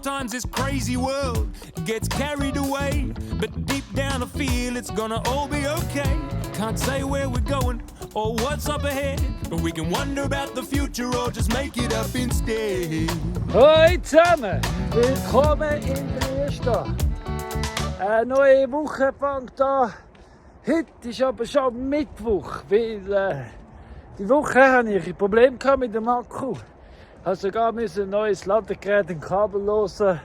sometimes this crazy world gets carried away, but deep down I feel it's gonna all be okay. Can't say where we're going or what's up ahead, but we can wonder about the future or just make it up instead. Hallo zusammen, willkommen in Dresden. Eine neue Woche fängt an. Heute ist aber schon Mittwoch, weil die Woche hatte ich ein Problem mit dem Akku. Also sogar ein neues Ladegerät in Kabel losen.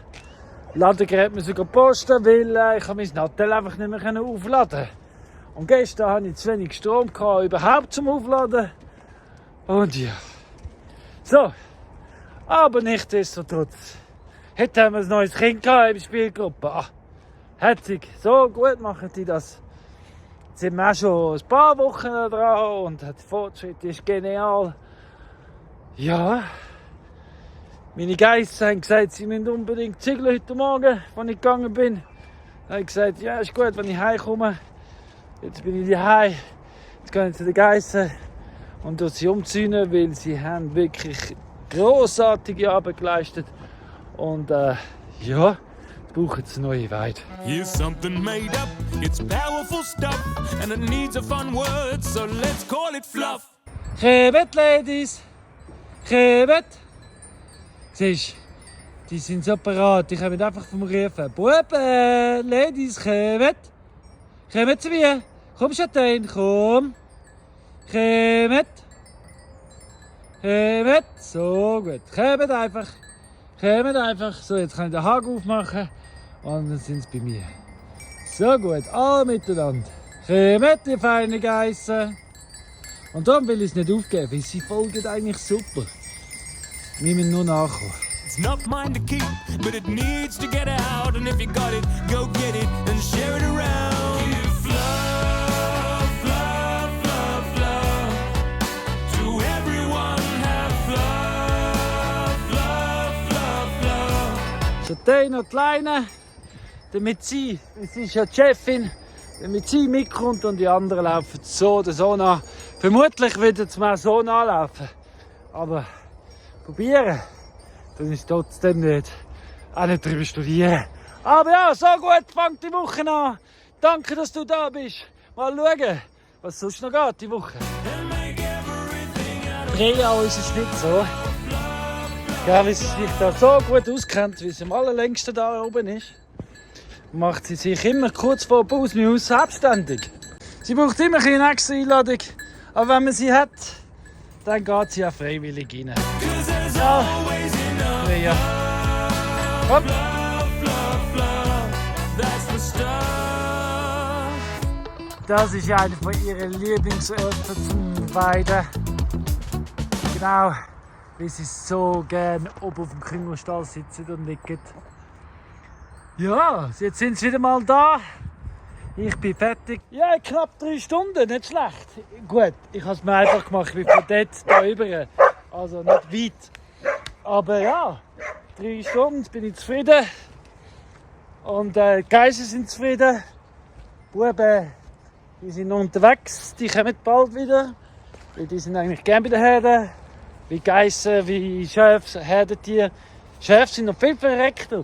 Ladegerät müssen posten, weil ich mein Nattel einfach nicht mehr aufladen. Und gestern hatte ich zu wenig Strom überhaupt zum Aufladen. Und ja. So. Aber nichtsdestotrotz. Heute haben wir ein neues Kind in der Spielgruppe. Herzig. So gut machen die das. Jetzt sind wir auch schon ein paar Wochen dran und der Fortschritt ist genial. Ja. Meine Geister haben gesagt, sie müssen unbedingt zügeln heute Morgen, als ich gegangen bin. Dann habe ich gesagt, ja, ist gut, wenn ich heimkomme. Jetzt bin ich daheim. Jetzt gehe ich zu den Geistern und sie umziehen, weil sie haben wirklich grossartige Arbeit geleistet. Und ja, jetzt brauchen sie neue Weide. Here's something made up, it's powerful stuff, and it needs a fun word, so let's call it fluff. Kommt, Ladies! Kommt! Siehst du, die sind so parat, die kommen einfach vom Rufen. Buben, Ladies, kommt! Kommt zu mir! Komm, Chatein, komm! Kommt! Kommt! So gut, kommt einfach! Kommt einfach! So, jetzt kann ich den Haken aufmachen und dann sind sie bei mir. So gut, alle miteinander. Kommt, die feinen Geissen! Und darum will ich es nicht aufgeben, weil sie folgen eigentlich super. Wir müssen nur nachkommen. It's not mine to keep, but it needs to get out, and if you got it, go get it and share it around. Give love, love, love, love to everyone. Have love, love, love, love. So, die noch die Leine, damit sie ist ja die Chefin, damit sie mitkommt und die anderen laufen so oder so nach. Vermutlich wird es mal so nachlaufen. Aber probieren, dann ist es trotzdem nicht. Auch nicht darüber studieren. Aber ja, so gut fängt die Woche an. Danke, dass du da bist. Mal schauen, was sonst noch geht die Woche. Brea ist es nicht so. Ja, wie sie sich da so gut auskennt, wie sie am allerlängsten da oben ist, macht sie sich immer kurz vor Pause News selbstständig. Sie braucht immer eine extra Einladung, aber wenn man sie hat, dann geht sie ja freiwillig rein. Ja, ja. Komm. Das ist eine von ihren Lieblingsorten zum Weiden. Genau, weil sie so gerne oben auf dem Küngelstall sitzen und liegen. Ja, jetzt sind sie wieder mal da. Ich bin fertig. Ja, knapp 3 Stunden, nicht schlecht. Gut, ich habe es mir einfach gemacht, ich bin von dort da rüber. Also nicht weit. Aber ja, 3 Stunden bin ich zufrieden. Und die Geister sind zufrieden. Die Buben, die sind unterwegs, die kommen bald wieder. Weil die sind eigentlich gerne bei den Herden. Wie Geister, wie Schäfe, Herdentiere. Schäfe sind noch viel verreckter.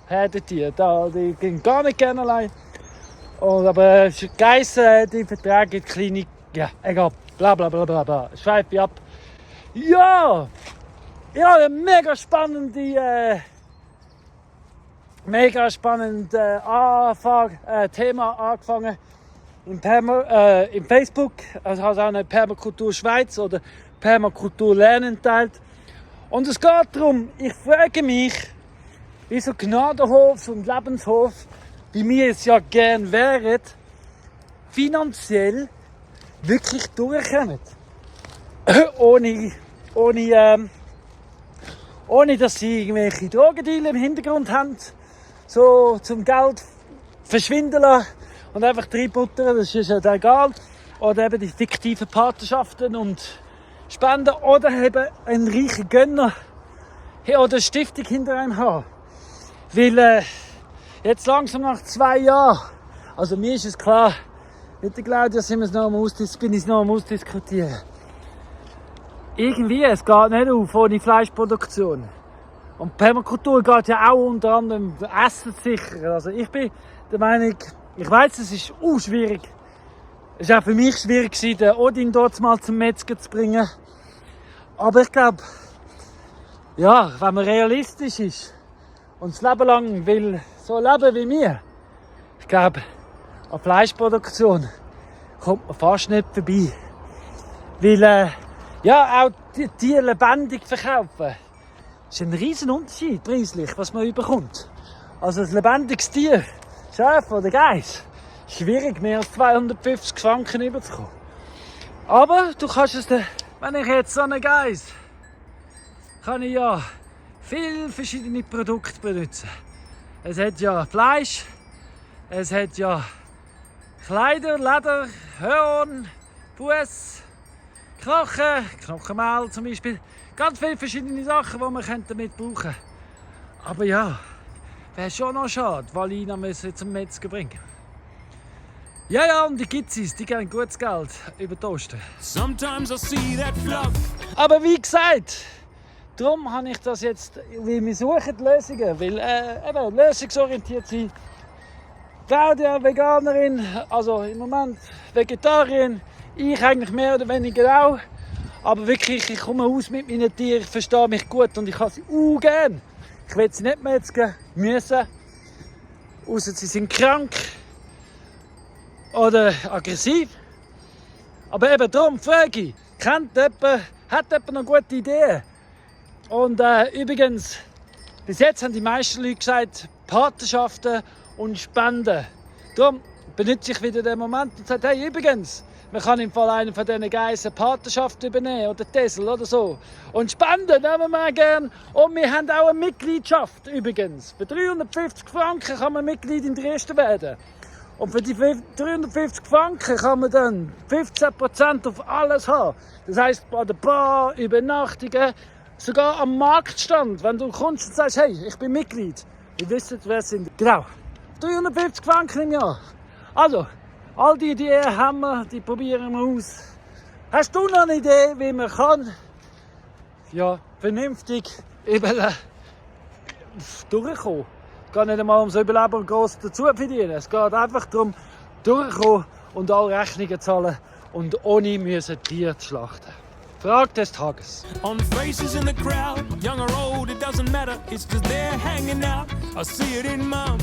Herdentiere, die gehen gar nicht gerne allein. Und aber Geissen, die vertragen kleine, ja, egal, bla bla bla bla bla. Schweife ab. Ja! Ja, ein mega spannende Thema angefangen. Im Facebook, also hat auch eine Permakultur Schweiz oder Permakultur Lernen teilt. Und es geht darum, ich frage mich, wie so Gnadenhof und Lebenshof, wie wir es ja gern wären, finanziell wirklich durchkommen. Ohne dass sie irgendwelche Drogendealer im Hintergrund haben, so zum Geld verschwinden lassen und einfach reinbuttern, das ist ja egal. Oder eben die fiktiven Patenschaften und Spenden oder eben einen reichen Gönner oder eine Stiftung hinter einem haben. Weil jetzt langsam nach 2 Jahren, also mir ist es klar, mit der Claudia bin ich es noch am Ausdiskutieren. Irgendwie, es geht nicht auf ohne Fleischproduktion. Und Permakultur geht ja auch unter anderem Essen sichern. Also ich bin der Meinung, ich weiss, es ist schwierig. Es war auch für mich schwierig, den Odin dort mal zum Metzger zu bringen. Aber ich glaube, ja, wenn man realistisch ist und das Leben lang will so leben wie wir, ich glaube, an Fleischproduktion kommt man fast nicht vorbei. Weil, ja, auch die Tiere lebendig verkaufen, ist ein riesen Unterschied preislich, was man überkommt. Also ein lebendiges Tier, Schaf oder Geiss, schwierig, mehr als 250 Franken überzukommen. Aber du kannst es, wenn ich jetzt so einen Geiss, kann ich ja viele verschiedene Produkte benutzen. Es hat ja Fleisch, es hat ja Kleider, Leder, Horn, Fuß, Knochen, Knochenmehl zum Beispiel. Ganz viele verschiedene Sachen, die man damit brauchen könnte. Aber ja, wäre schon noch schade, weil ich ihn zum Metzger bringen. Ja, und die Kitzis, die geben gutes Geld über die Ostern. Sometimes I see that fluff. Aber wie gesagt, darum habe ich das jetzt, weil wir suchen die Lösungen, weil eben lösungsorientiert sein. Claudia Veganerin, also im Moment Vegetarierin, ich eigentlich mehr oder weniger auch. Aber wirklich, ich komme aus mit meinen Tieren, ich verstehe mich gut und ich habe sie gern. Ich will sie nicht metzgen müssen, ausser sie sind krank oder aggressiv. Aber eben darum frage ich, hat jemand noch gute Ideen? Und übrigens, bis jetzt haben die meisten Leute gesagt, Patenschaften und Spenden. Darum benutze ich wieder den Moment und sage, hey, übrigens, man kann im Fall einen von diesen Geissen Patenschaft übernehmen oder Tesel oder so. Und Spenden nehmen wir gerne. Und wir haben auch eine Mitgliedschaft übrigens. Für 350 Franken kann man Mitglied in Dresden werden. Und für die 350 Franken kann man dann 15% auf alles haben. Das heisst, bei der Bar, Übernachtungen, sogar am Marktstand. Wenn du kommst und sagst, hey, ich bin Mitglied. Ihr wisst, wer es sind. Genau. 350 Franken im Jahr. Also, all die Ideen haben wir, die probieren wir aus. Hast du noch eine Idee, wie man kann, ja, vernünftig durchkommen? Es geht nicht einmal ums Überleben und gross dazu verdienen. Es geht einfach darum, durchkommen und alle Rechnungen zahlen und ohne müssen Tiere zu schlachten. Frage des Tages. On faces in the crowd, young or old, it doesn't matter. It's just they're hanging out. I see it in mom,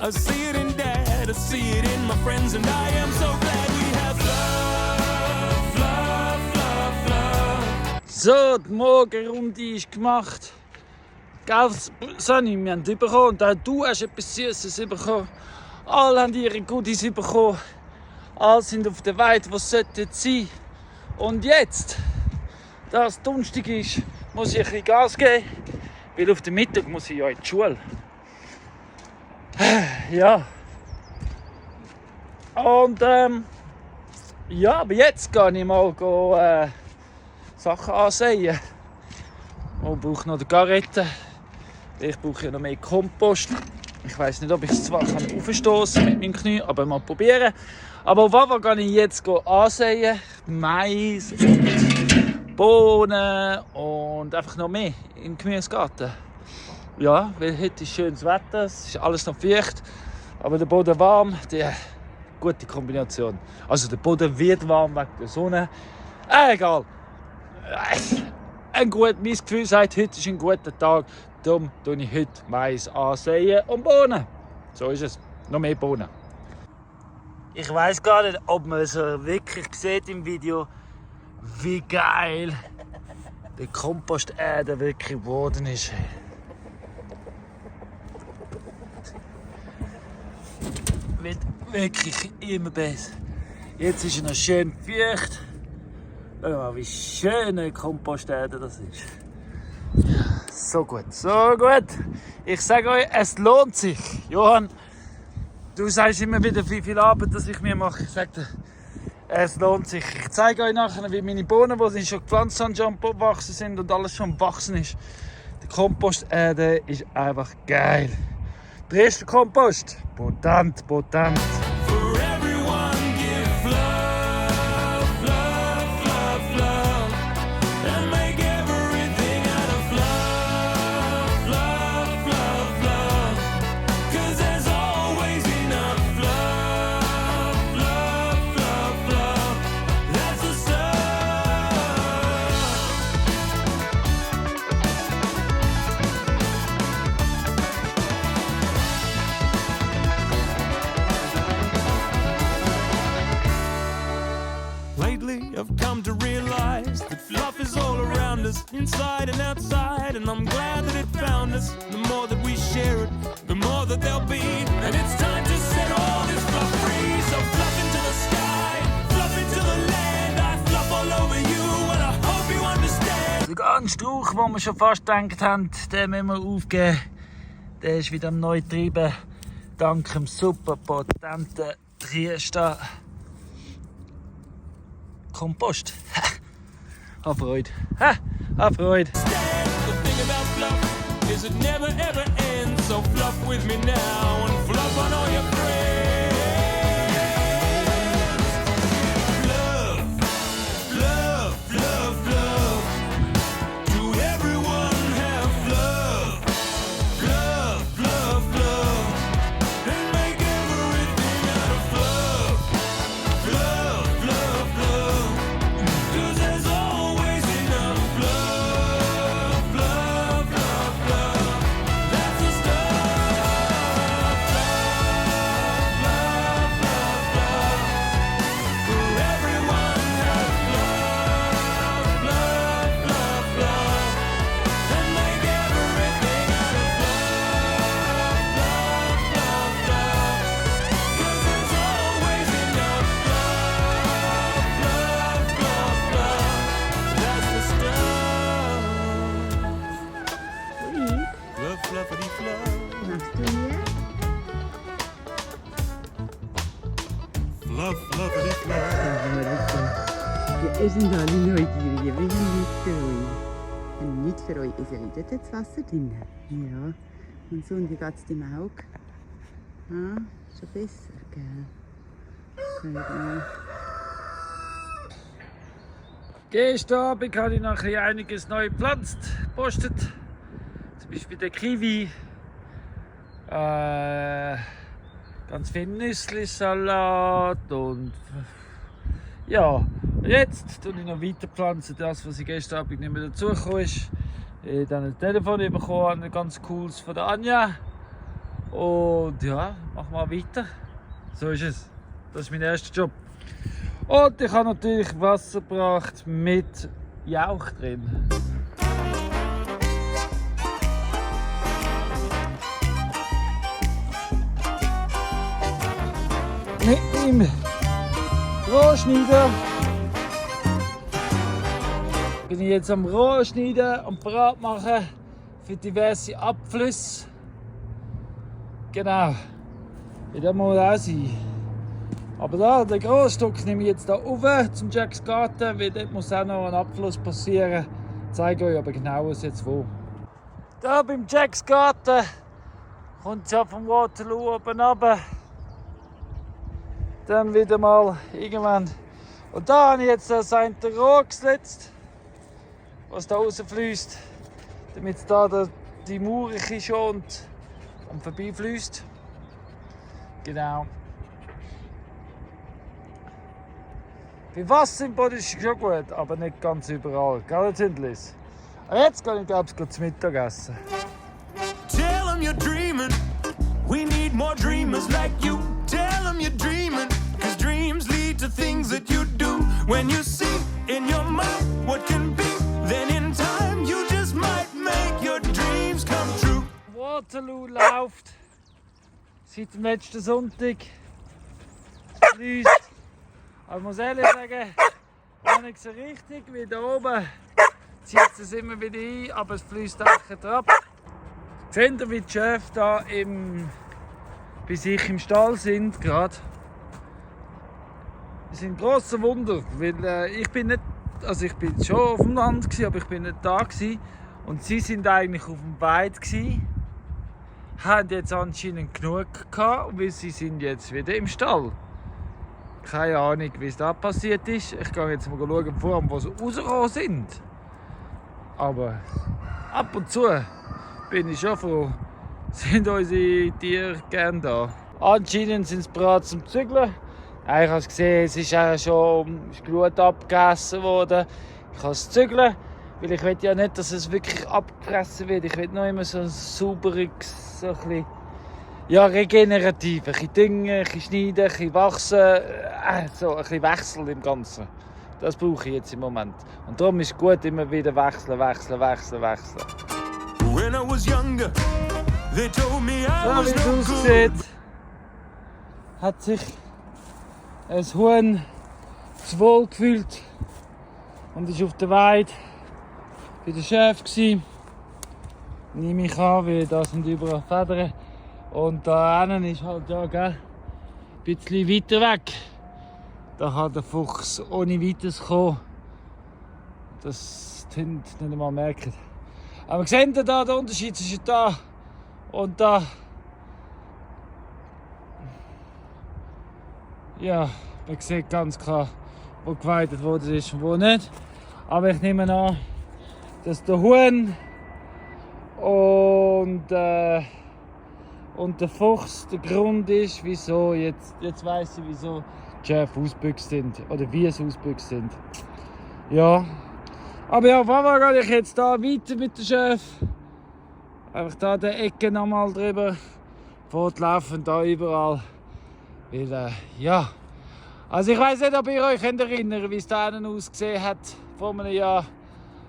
I see it in dad, I see it in my friends, and I am so glad we have love. So, die Morgenrunde ist gemacht. Gell, Sonny, wir haben bekommen und auch du hast etwas Süßes bekommen. Alle haben ihre Goodies bekommen. Alle sind auf der Weide, wo sie sein sollten. Und jetzt, da es Donnerstag ist, muss ich ein bisschen Gas geben, weil auf den Mittag muss ich ja in die Schule. Ja. Und ja, aber jetzt gehe ich mal Sachen ansehen. Ich brauche noch die Garette. Ich brauche ja noch mehr Kompost. Ich weiss nicht, ob ich es zwar aufstoßen mit meinem Knie, aber mal probieren. Aber auf jeden Fall gehe ich jetzt ansehen. Mais und Bohnen und einfach noch mehr im Gemüsegarten. Ja, weil heute ist schönes Wetter, es ist alles noch feucht, aber der Boden warm, die gute Kombination. Also der Boden wird warm wegen der Sonne. Egal. Mein Gefühl sagt, heute ist ein guter Tag, darum tue ich heute Mais ansehen und Bohnen. So ist es. Noch mehr Bohnen. Ich weiss gar nicht, ob man es wirklich sieht im Video, wie geil die Komposterde wirklich geworden ist. Wird wirklich immer besser. Jetzt ist er noch schön feucht. Schau mal, wie schön eine Komposterde das ist. So gut, so gut. Ich sage euch, es lohnt sich. Johann, du sagst immer wieder, wie viel Arbeit das ich mir mache. Ich sage dir, es lohnt sich. Ich zeige euch nachher, wie meine Bohnen, die sie schon gepflanzt haben, schon gewachsen sind und alles schon gewachsen ist. Die Komposterde ist einfach geil. Der erste Kompost, potent, potent. For everyone give love, love, love, love. And make everything out of love, love. I've come to realize that fluff is all around us, inside and outside, and I'm glad that it found us. The more that we share it, the more that there'll be. And it's time to set all this fluff free. So fluff into the sky, fluff into the land. I fluff all over you, and I hope you understand. Der ganze Strauch, wo wir schon fast gedacht haben, den müssen wir aufgeben. Der ist wieder am neu treiben. Dank dem super potenten Triester Kompost. Hab Freude. Hab Freude. The thing about fluff is it never ever ends. So fluff with me now and fluff on all your friends. Fluff, fluff, fluff, fluff. Do everyone have fluff? Fluff, fluff, fluff. And make everything out of fluff. Fluff, fluff, fluff. 'Cause there's always enough fluff, fluff, fluff, fluff. That's the stuff. Fluff, fluff, fluff, fluff. For everyone have fluff, fluff, fluff, fluff. And make everything out of fluff, fluff, fluff, fluff. 'Cause there's always enough fluff, fluff, fluff, fluff. That's the stuff. Fluff, fluffity, fluff. Machst du hier? Fluff, fluffity, fluff. Ja, ihr seid alle neugierig. Wir haben nichts für euch. Und nicht für euch ist ja wieder das Wasser drin. Ja. Und so, und wie geht es dem Auge? Ah, schon besser, gell? Genau. Gestern Abend habe ich noch ein bisschen einiges neu gepflanzt, gepostet. Zum Beispiel den Kiwi. Ganz viel Nüssli-Salat und ja, jetzt tue ich noch weiter pflanzen, das was ich gestern Abend nicht mehr dazugekommen ist. Ich habe dann ein Telefon bekommen, ein ganz cooles von der Anja. Und ja, machen wir weiter. So ist es. Das ist mein erster Job. Und ich habe natürlich Wasser gebracht mit Jauch drin. Mit dem Rohschneider bin ich jetzt am Rohschneiden und bereit machen für diverse Abflüsse. Genau, wie das muss auch sein. Aber da, den Grossstock nehme ich jetzt hier rauf zum Jacks Garten, weil dort muss auch noch ein Abfluss passieren. Ich zeige euch aber genau jetzt wo. Da beim Jacks Garten kommt es ja vom Waterloo oben runter. Dann wieder mal irgendwann. Und da habe ich jetzt das eine Rohr gesetzt, was da rausfließt, damit es da die Mauer schont und vorbeifließt. Genau. Bei Wasser im Boden ist es schon gut, aber nicht ganz überall. Gell, Zündlis? Aber jetzt gehe ich, glaube ich, zum Mittagessen. Tell 'em you're dreaming. We need more dreamers like you. Tell 'em you're dreaming. 'Cause dreams lead to things that you do. When you see in your mind what can be, then in time you just might make your dreams come true. Waterloo läuft seit dem letzten Sonntag. Es fließt. Aber ich muss ehrlich sagen, noch nicht so richtig, wie da oben zieht es immer wieder ein, aber es fließt echt ab. Seht ihr, wie die Schäfe da bei sich im Stall sind gerade? Das ist ein grosser Wunder, weil ich bin schon auf dem Land gewesen, aber ich bin nicht da gewesen. Und sie sind eigentlich auf dem Weid gewesen, haben jetzt anscheinend genug gehabt, weil sie sind jetzt wieder im Stall. Keine Ahnung, wie es da passiert ist. Ich gehe jetzt mal schauen, wo sie rausgekommen sind. Aber ab und zu bin ich schon froh, sind unsere Tiere gerne da. Anscheinend sind sie bereit zum Zügeln. Ich habe es gesehen, es ist auch schon Glut abgegessen worden. Ich kann es zügeln, weil ich will ja nicht, dass es wirklich abgefressen wird. Ich will noch immer so ein sauberes, so ein bisschen, ja, regenerativ. Ein bisschen düngen, ein bisschen schneiden, ein bisschen wachsen. So ein bisschen Wechsel im Ganzen. Das brauche ich jetzt im Moment. Und darum ist es gut, immer wieder wechseln. When I was younger, they told me I Ja, was wie es no aussieht, good. hat sich ein Huhn zu wohl gefühlt und ist auf der Weide bei der Chef gsi. Nehme ich an, weil da sind überall Federn. Und da hinten ist halt ja, gell, ein bisschen weiter weg. Da kann der Fuchs ohne weiteres kommen. Das die Hunde nicht einmal merken. Aber seht ihr da den Unterschied zwischen da und da? Ja, man sieht ganz klar, wo geweidet worden ist und wo nicht. Aber ich nehme an, dass der Huhn und der Fuchs der Grund ist, wieso, jetzt weiss ich, wieso die Schäfe ausgebüxt sind. Oder wie es ausgebüxt sind. Ja. Aber ja, auf einmal gehe ich jetzt da weiter mit dem Chef. Einfach da die Ecke nochmal drüber. Fortlaufen da überall. Weil, ja. Also ich weiss nicht, ob ihr euch erinnert, wie es da hinten ausgesehen hat vor einem Jahr.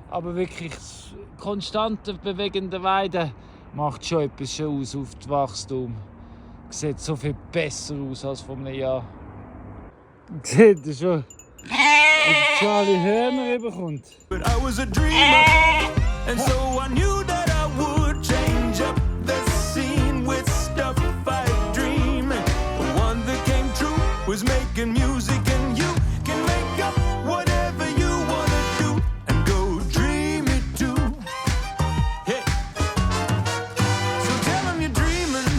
Aber wirklich das konstante bewegende Weide macht schon etwas aus auf das Wachstum. Sieht so viel besser aus als vor einem Jahr. Seht ihr schon, wie Charlie Hörner bekommt. But I was a dreamer, and so I knew that I would change up the scene with stuff I dream. The one that came true was making music, and you can make up whatever you wanna do and go dream it too. Hey. So tell 'em you're dreaming.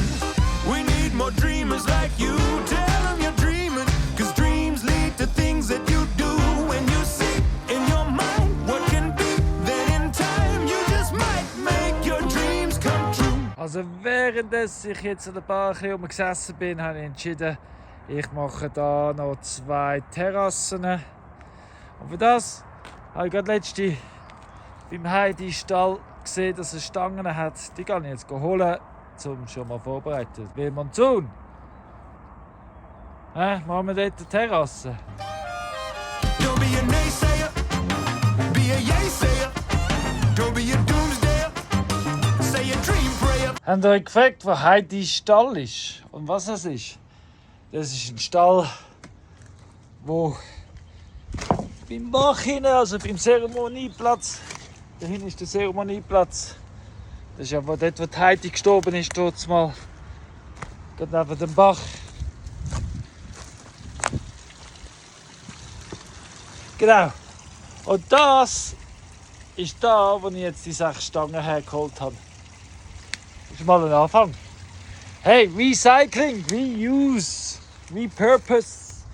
We need more dreamers like you. Tell 'em you're dreaming, 'cause dreams lead to things that you do. When you see in your mind what can be, then in time you just might make your dreams come true. Also während ich jetzt an der Bar gesessen bin, habe ich entschieden, ich mache da noch 2 Terrassen. Und für das habe ich gerade letzte beim Heidi Stall gesehen, dass es Stangen hat. Die kann ich jetzt holen, um schon mal vorbereiten. Wie Monsun. Machen wir dort eine Terrasse. Don't be a naysayer, be a yay-sayer. Don't be a doomsdayer, say a dream prayer. Habt ihr euch gefragt, wo Heidi Stall ist und was es ist? Das ist ein Stall, wo beim Bach hinten, also beim Zeremonieplatz, da hinten ist der Zeremonieplatz. Das ist ja dort, wo die Heidi gestorben ist, dort mal, gerade neben dem Bach. Genau. Und das ist da, wo ich jetzt die 6 Stangen hergeholt habe. Das ist mal ein Anfang. Hey, Recycling, Reuse, Repurpose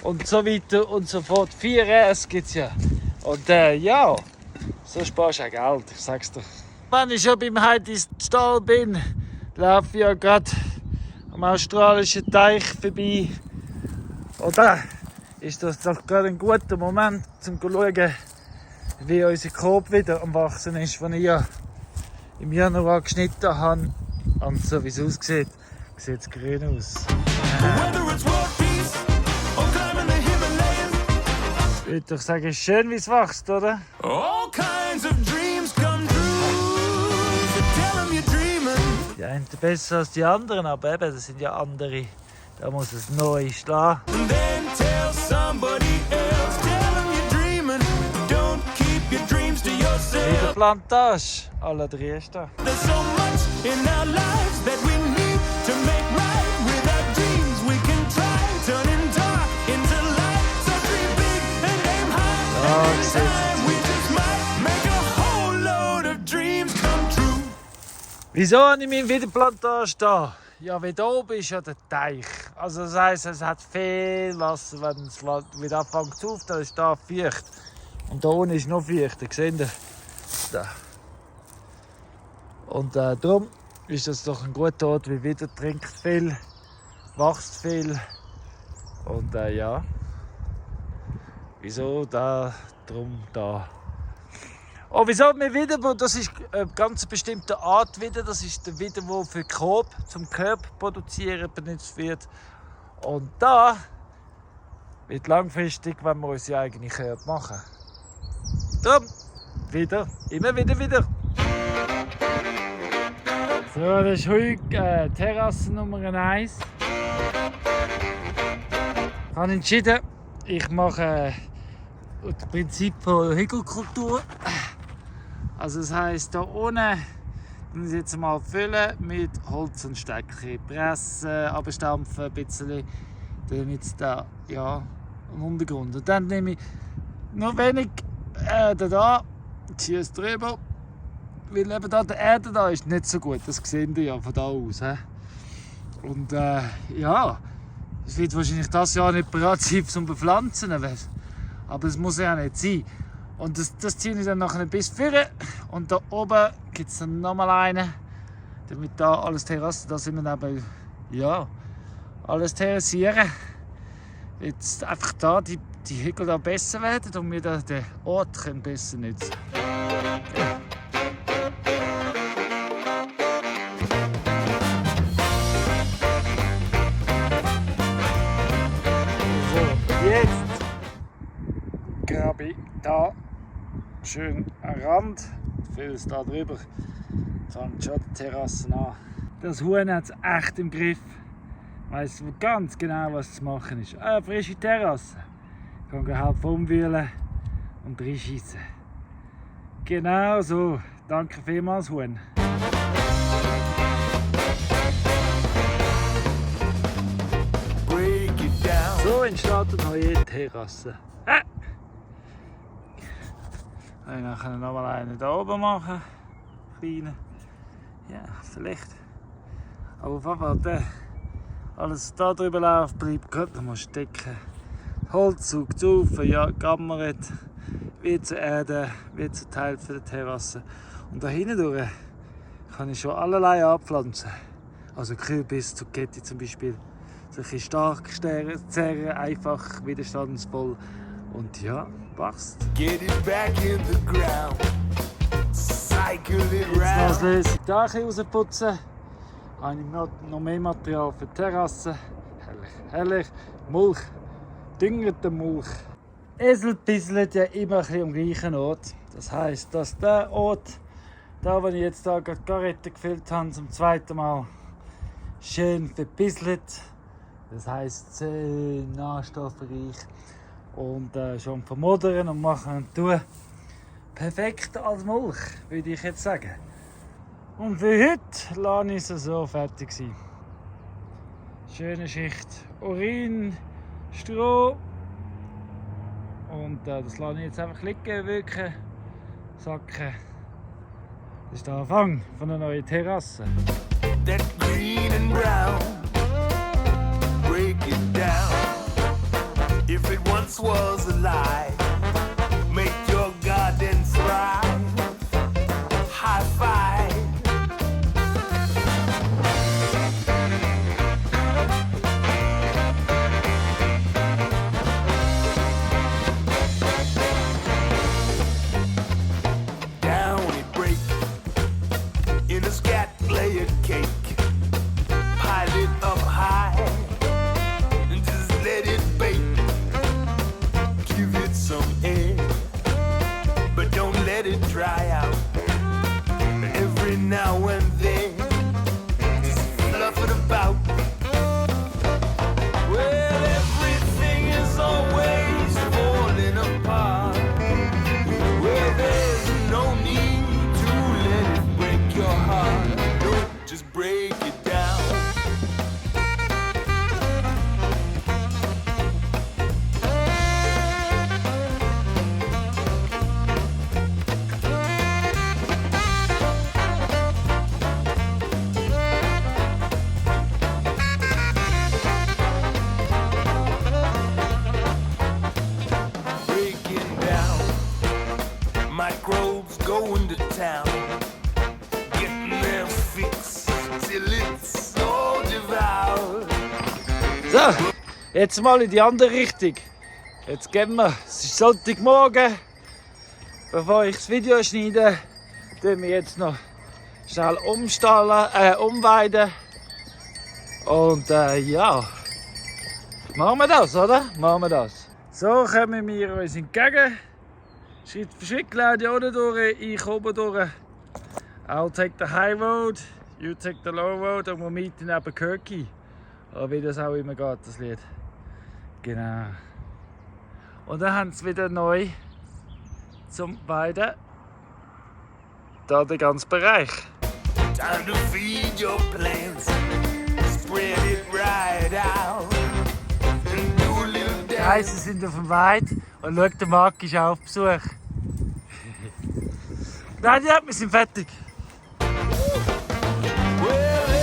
und so weiter und so fort. 4S gibt es ja. Und ja, so sparst du auch Geld, ich sag's dir. Wenn ich schon beim Heidi Stall bin, laufe ich ja gerade am australischen Teich vorbei. Und da ist das doch gerade ein guter Moment, um zu schauen, wie unser Korb wieder am Wachsen ist, den ich ja im Januar geschnitten habe. Und so wie es aussieht, sieht es grün aus. Whether it's world peace or climbing the Himalayas, Ich würde doch sagen, es ist schön, wie es wächst, oder? all kinds of dreams come true. So tell 'em you're dreaming. Die einen besser als die anderen, aber eben, das sind ja andere. Da muss es neu schlagen. And then tell somebody else. Tell 'em you're dreaming. Don't keep your dreams to In der yourself. Plantage, alle Dresden. There's so much in our lives that we need to make right. With our dreams we can try. Turning dark into light. So dream big and aim high. Ja, And in siehst time we just might make a whole load of dreams come true. Wieso habe ich meine Wiederplantage da? Ja, wie da oben ist ja der Teich. Also das heisst, es hat viel Wasser, wenn es wieder anfängt zu auf, dann ist da feucht. Und da unten ist noch feucht, seht ihr? Da. Und darum ist das doch ein guter Ort, weil wieder trinkt viel, wächst viel. Und ja, wieso da, drum da. Oh, wieso wir wieder, das ist eine ganz bestimmte Art wieder, das ist der wieder, der für Korb, zum Korb produzieren benutzt wird. Und da wird langfristig, wenn wir unsere eigene Körbe machen. Darum, immer wieder. So, das ist heute Terrasse Nummer 1. Ich habe entschieden, ich mache das Prinzip von Hügelkultur. Also das heisst, hier unten ich jetzt mal füllen mit Holz und Steckchen. Pressen, abstampfen ein bisschen, damit es da im Untergrund. Und dann nehme ich noch wenig da, ziehe es drüber, weil eben da die Erde da ist nicht so gut, das seht ihr ja von da aus. He? Und es wird wahrscheinlich das Jahr nicht bereit sein zum Bepflanzen, aber es muss ja nicht sein. Und das ziehe ich dann nachher bis vorne und da oben gibt es dann nochmal einen, damit da alles Terrasse, da sind wir eben, alles terrassieren. Jetzt einfach da die Hügel da besser werden und wir da den Ort können besser nutzen. So, jetzt grabe ich da schön am Rand, fülle es da drüber, fängt schon die Terrasse an. Das Huhn hat es echt im Griff, weiss ganz genau, was zu machen ist. Eine frische Terrasse, ich kann halb umwühlen und reinschiessen. Genau so, danke vielmals Huhn. So entsteht eine neue Terrasse. Ich kann noch mal einen da oben machen, kleinen. Ja, vielleicht. Aber auf jeden Fall, alles da drüber läuft, bleibt gerade noch mal stecken. Holz saugt auf, gammert, wird zur Erde, wird zum Teil für die Terrasse. Und da hinten durch kann ich schon allerlei anpflanzen. Also Kürbis, Zucchetti zum Beispiel. Solche stark zerren, einfach widerstandsvoll. Und wachst. Get it back in the ground. Cycle it Jetzt noch als round. Lösung da rausputzen. Habe ich noch mehr Material für die Terrasse. Herrlich. Mulch. Düngerte Mulch. Esel bisselt ja immer ein bisschen am gleichen Ort. Das heisst, dass der Ort, da wo ich jetzt da gerade Garette gefüllt habe, zum zweiten Mal schön verbisselt. Das heisst, nährstoffreich. Und schon vermodern und machen und tun. Perfekt als Mulch, würde ich jetzt sagen. Und für heute lasse ich es so fertig sein. Schöne Schicht Urin, Stroh. Und das lasse ich jetzt einfach liegen, wirken, sacken. Das ist der Anfang von einer neuen Terrasse. That green and brown. Break it down. If it once was alive, make your garden thrive. High five. Down it break in a scat layer cake. Pile it up high and just let it bake. Give it some air, but don't let it dry out. Every now and then, just fluff it about. Well, everything is always falling apart. Well, there's no need to let it break your heart. Don't just break it down. Breaking down. Microbes going to town. Getting their fix till it's all devoured. So, jetzt mal in die andere Richtung. Jetzt gehen wir, es ist Sonntagmorgen. Bevor ich das Video schneide, tun wir jetzt noch schnell umweiden. Und machen wir das, oder? Machen wir das. So kommen wir uns entgegen. Schritt für Schritt, Claudia unten durch, ich oben durch. I'll take the high road, you take the low road und wir meeten neben Kirky. Oder wie das auch immer geht, das Lied. Genau. Und dann haben sie wieder neu zum beiden da den ganzen Bereich. Time to feed your plants. Spread it right out. And do a little Die dance. Reisen sind auf dem Weit und schau, der Marc ist auch auf Besuch. Nein, ja, wir sind fertig. Well,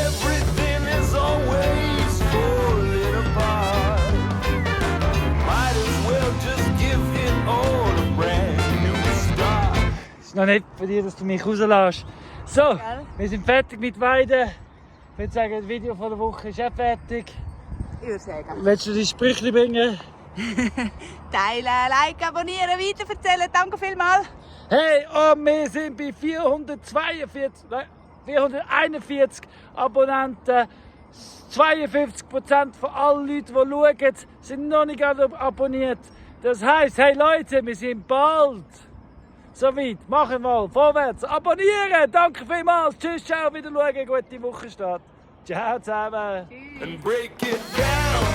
everything is always falling apart. Might as well just give it all a brand new start. Es ist noch nicht von dir, dass du mich rauslässt. So, wir sind fertig mit Weiden. Ich würde sagen, das Video von der Woche ist auch fertig. Ich würde sagen. Willst du die Sprüche bringen? Teilen, like, abonnieren, weiterverzählen. Danke vielmals. Hey, und wir sind bei 441 Abonnenten. 52% von allen Leuten, die schauen, sind noch nicht abonniert. Das heisst, hey Leute, wir sind bald soweit. Machen wir vorwärts. Abonnieren. Danke vielmals. Tschüss, ciao, wieder schauen. Gute Woche Start. Ciao zusammen. And break it down.